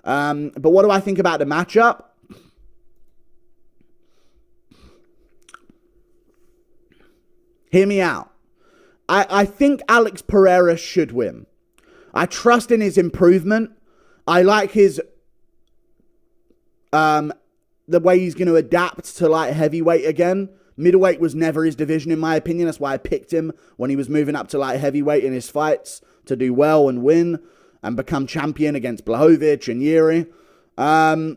But what do I think about the matchup? Hear me out. I think Alex Pereira should win. I trust in his improvement. I like his the way he's going to adapt to light heavyweight again. Middleweight was never his division, in my opinion. That's why I picked him when he was moving up to light heavyweight in his fights to do well and win and become champion against Blachowicz and Yuri. I've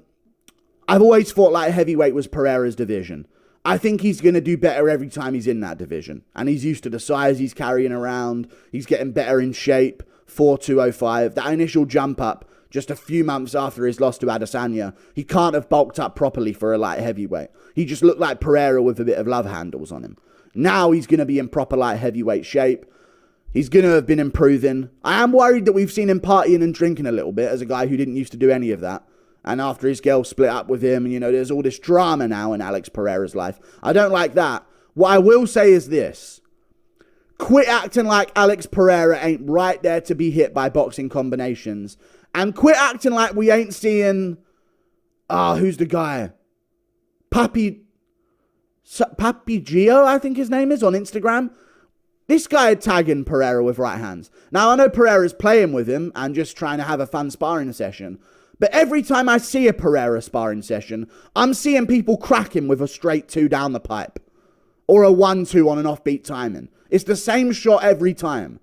always thought light heavyweight was Pereira's division. I think he's going to do better every time he's in that division. And he's used to the size he's carrying around. He's getting better in shape. 4'205". That initial jump up just a few months after his loss to Adesanya, he can't have bulked up properly for a light heavyweight. He just looked like Pereira with a bit of love handles on him. Now he's going to be in proper light heavyweight shape. He's going to have been improving. I am worried that we've seen him partying and drinking a little bit as a guy who didn't used to do any of that. And after his girl split up with him, you know, there's all this drama now in Alex Pereira's life. I don't like that. What I will say is this. Quit acting like Alex Pereira ain't right there to be hit by boxing combinations. And quit acting like we ain't seeing... who's the guy? Papi Gio, I think his name is, on Instagram. This guy tagging Pereira with right hands. Now, I know Pereira's playing with him and just trying to have a fun sparring session. But every time I see a Pereira sparring session, I'm seeing people crack him with a straight 2 down the pipe. Or a 1-2 on an offbeat timing. It's the same shot every time.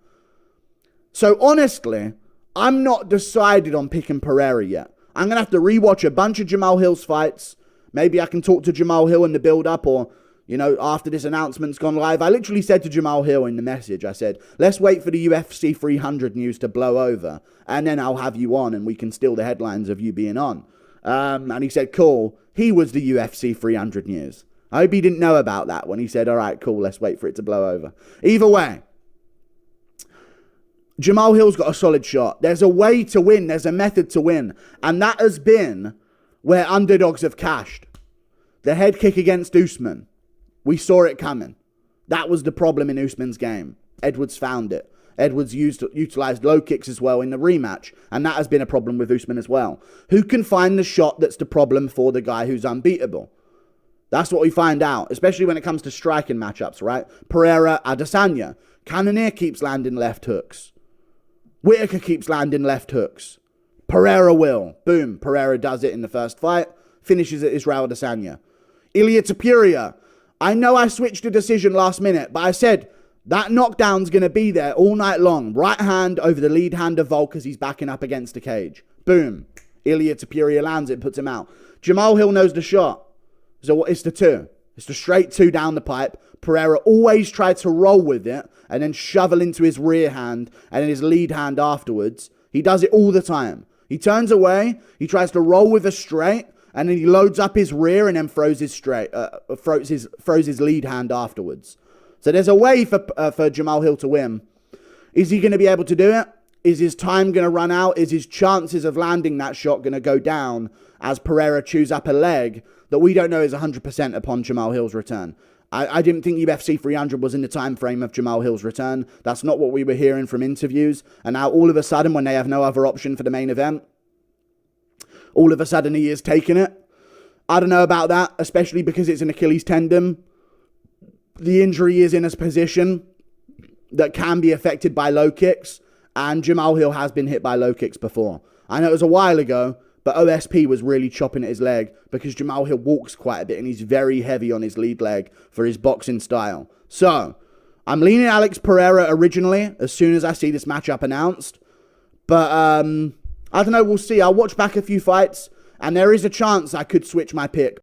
So honestly, I'm not decided on picking Pereira yet. I'm going to have to rewatch a bunch of Jamahal Hill's fights. Maybe I can talk to Jamahal Hill in the build-up, or, you know, after this announcement's gone live. I literally said to Jamahal Hill in the message, I said, let's wait for the UFC 300 news to blow over, and then I'll have you on, and we can steal the headlines of you being on. And he said, cool. He was the UFC 300 news. I hope he didn't know about that when he said, all right, cool, let's wait for it to blow over. Either way, Jamahal Hill's got a solid shot. There's a way to win. There's a method to win. And that has been where underdogs have cashed. The head kick against Usman. We saw it coming. That was the problem in Usman's game. Edwards found it. Edwards utilized low kicks as well in the rematch. And that has been a problem with Usman as well. Who can find the shot that's the problem for the guy who's unbeatable? That's what we find out, especially when it comes to striking matchups, right? Pereira, Adesanya. Cannonier keeps landing left hooks. Whitaker keeps landing left hooks. Pereira will. Boom. Pereira does it in the first fight. Finishes it Israel Adesanya. Ilia Topuria. I know I switched a decision last minute, but I said that knockdown's going to be there all night long. Right hand over the lead hand of Volk as he's backing up against the cage. Boom. Ilia Topuria lands it, puts him out. Jamahal Hill knows the shot. So it's the 2. It's the straight 2 down the pipe. Pereira always tried to roll with it and then shovel into his rear hand and then his lead hand afterwards. He does it all the time. He turns away, he tries to roll with a straight, and then he loads up his rear and then throws his lead hand afterwards. So there's a way for Jamahal Hill to win. Is he going to be able to do it? Is his time going to run out? Is his chances of landing that shot going to go down as Pereira chews up a leg that we don't know is 100% upon Jamahal Hill's return? I didn't think UFC 300 was in the time frame of Jamahal Hill's return. That's not what we were hearing from interviews. And now all of a sudden, when they have no other option for the main event, all of a sudden he is taking it. I don't know about that, especially because it's an Achilles tendon. The injury is in a position that can be affected by low kicks. And Jamahal Hill has been hit by low kicks before. I know it was a while ago, but OSP was really chopping at his leg because Jamahal Hill walks quite a bit and he's very heavy on his lead leg for his boxing style. So, I'm leaning Alex Pereira originally as soon as I see this matchup announced. But, I don't know, we'll see. I'll watch back a few fights and there is a chance I could switch my pick.